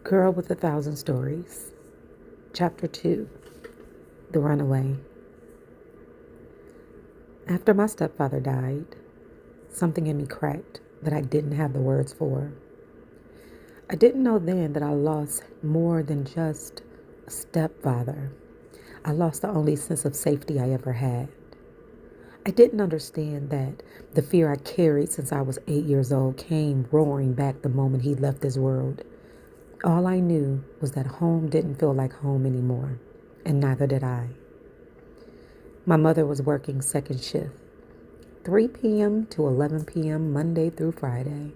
Girl with 1,000 Stories. Chapter 2. The Runaway. After my stepfather died, something in me cracked that I didn't have the words for. I didn't know then that I lost more than just a stepfather. I lost the only sense of safety I ever had. I didn't understand that the fear I carried since I was 8 years old came roaring back the moment he left this world. All I knew was that home didn't feel like home anymore, and neither did I. My mother was working second shift, 3 p.m. to 11 p.m. Monday through Friday.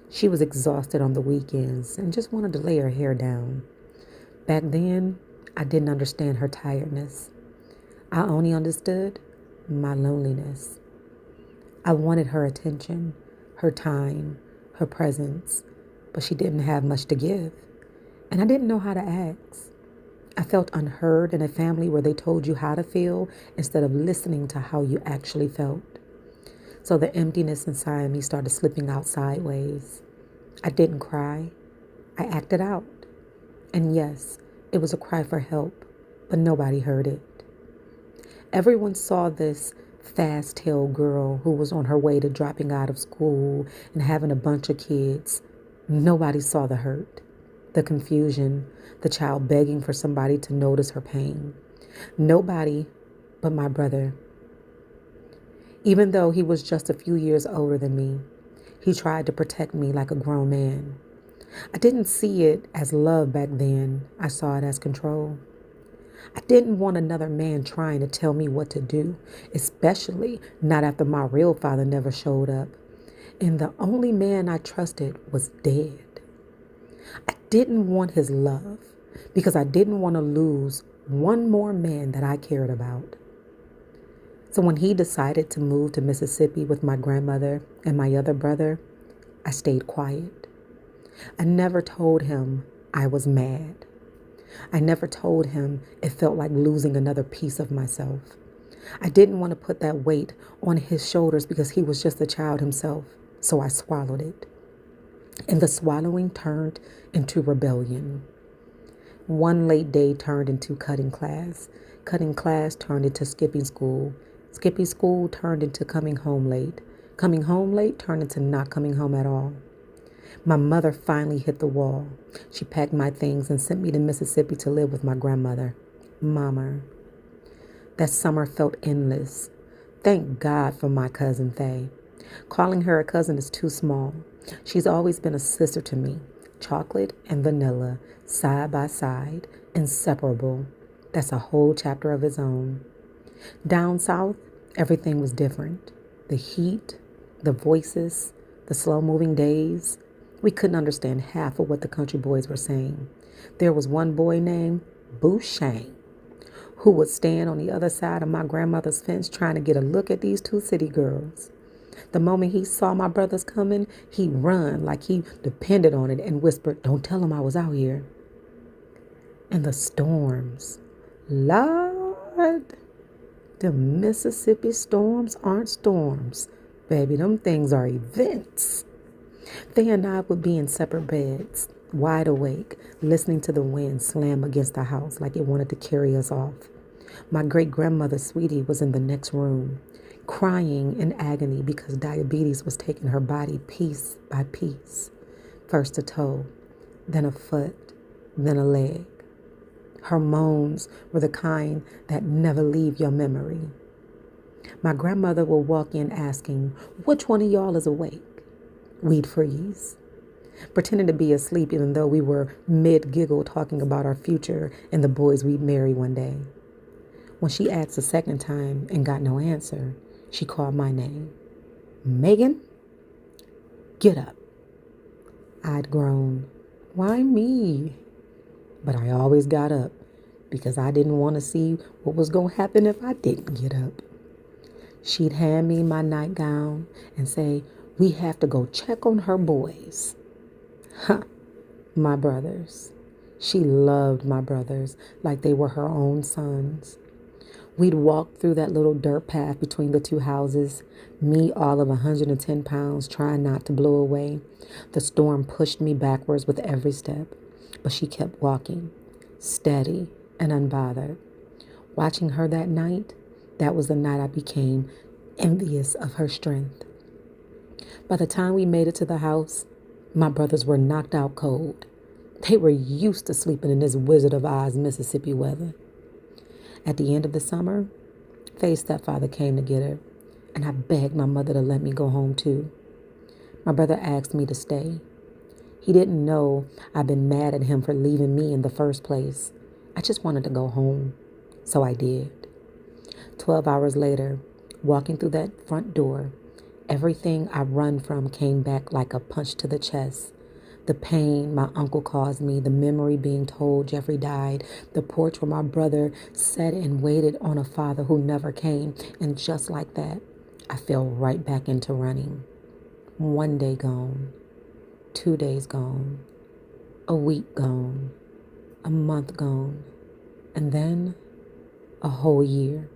She was exhausted on the weekends and just wanted to lay her hair down. Back then, I didn't understand her tiredness. I only understood my loneliness. I wanted her attention, her time, her presence, but she didn't have much to give, and I didn't know how to ask. I felt unheard in a family where they told you how to feel instead of listening to how you actually felt. So the emptiness inside me started slipping out sideways. I didn't cry. I acted out. And yes, it was a cry for help, but nobody heard it. Everyone saw this fast-tailed girl who was on her way to dropping out of school and having a bunch of kids. Nobody saw the hurt, the confusion, the child begging for somebody to notice her pain. Nobody but my brother. Even though he was just a few years older than me, he tried to protect me like a grown man. I didn't see it as love back then. I saw it as control. I didn't want another man trying to tell me what to do, especially not after my real father never showed up. And the only man I trusted was dead. I didn't want his love because I didn't want to lose one more man that I cared about. So when he decided to move to Mississippi with my grandmother and my other brother, I stayed quiet. I never told him I was mad. I never told him it felt like losing another piece of myself. I didn't want to put that weight on his shoulders because he was just a child himself, so I swallowed it. And the swallowing turned into rebellion. One late day turned into cutting class. Cutting class turned into skipping school. Skipping school turned into coming home late. Coming home late turned into not coming home at all. My mother finally hit the wall. She packed my things and sent me to Mississippi to live with my grandmother, Mama. That summer felt endless. Thank God for my cousin Faye. Calling her a cousin is too small. She's always been a sister to me. Chocolate and vanilla, side by side, inseparable. That's a whole chapter of its own. Down south, everything was different. The heat, the voices, the slow-moving days. We couldn't understand half of what the country boys were saying. There was one boy named Bouchang who would stand on the other side of my grandmother's fence trying to get a look at these two city girls. The moment he saw my brothers coming, he'd run like he depended on it and whispered, "Don't tell him I was out here." And the storms. Lord, the Mississippi storms aren't storms. Baby, them things are events. They and I would be in separate beds, wide awake, listening to the wind slam against the house like it wanted to carry us off. My great-grandmother, Sweetie, was in the next room, crying in agony because diabetes was taking her body piece by piece, first a toe, then a foot, then a leg. Her moans were the kind that never leave your memory. My grandmother would walk in asking, "Which one of y'all is awake?" We'd freeze, pretending to be asleep even though we were mid-giggle talking about our future and the boys we'd marry one day. When she asked a second time and got no answer, she called my name. "Megan, get up." I'd groan, "Why me?" But I always got up because I didn't want to see what was going to happen if I didn't get up. She'd hand me my nightgown and say, "We have to go check on her boys." Huh, my brothers. She loved my brothers like they were her own sons. We'd walk through that little dirt path between the two houses, me all of 110 pounds trying not to blow away. The storm pushed me backwards with every step. but she kept walking, steady and unbothered. Watching her that night, that was the night I became envious of her strength. By the time we made it to the house, my brothers were knocked out cold. They were used to sleeping in this Wizard of Oz, Mississippi weather. At the end of the summer, Faye's stepfather came to get her, and I begged my mother to let me go home too. My brother asked me to stay. He didn't know I'd been mad at him for leaving me in the first place. I just wanted to go home, so I did. 12 hours later, walking through that front door, everything I run from came back like a punch to the chest. The pain my uncle caused me, the memory being told Jeffrey died, the porch where my brother sat and waited on a father who never came, and just like that, I fell right back into running. 1 day gone, 2 days gone, a week gone, a month gone, and then a whole year.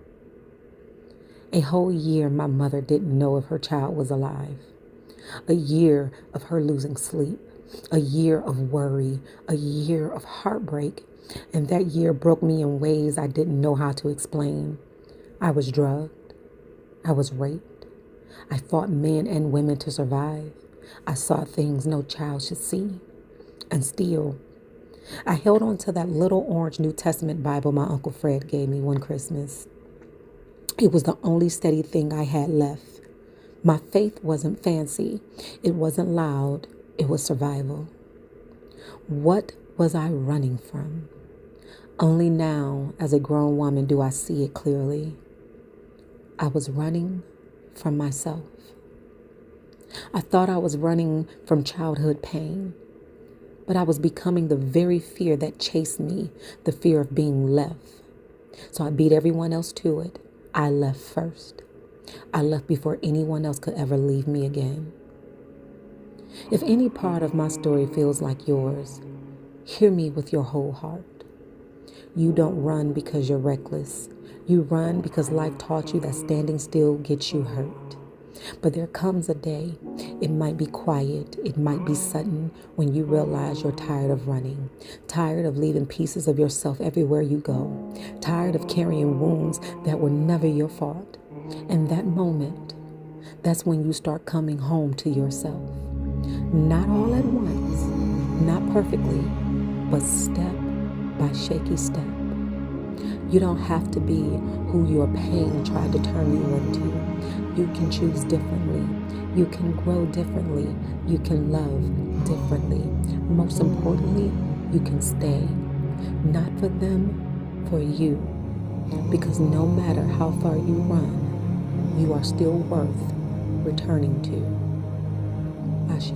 A whole year my mother didn't know if her child was alive. A year of her losing sleep. A year of worry. A year of heartbreak. And that year broke me in ways I didn't know how to explain. I was drugged. I was raped. I fought men and women to survive. I saw things no child should see. And still, I held on to that little orange New Testament Bible my Uncle Fred gave me one Christmas. It was the only steady thing I had left. My faith wasn't fancy. It wasn't loud. It was survival. What was I running from? Only now, as a grown woman, do I see it clearly. I was running from myself. I thought I was running from childhood pain, but I was becoming the very fear that chased me, the fear of being left. So I beat everyone else to it. I left first. I left before anyone else could ever leave me again. If any part of my story feels like yours, hear me with your whole heart. You don't run because you're reckless. You run because life taught you that standing still gets you hurt. But there comes a day, it might be quiet, it might be sudden, when you realize you're tired of running, tired of leaving pieces of yourself everywhere you go, tired of carrying wounds that were never your fault. And that moment, that's when you start coming home to yourself. Not all at once, not perfectly, but step by shaky step. You don't have to be who your pain tried to turn you into. You can choose differently. You can grow differently. You can love differently. Most importantly, you can stay. Not for them, for you. Because no matter how far you run, you are still worth returning to. Ashe.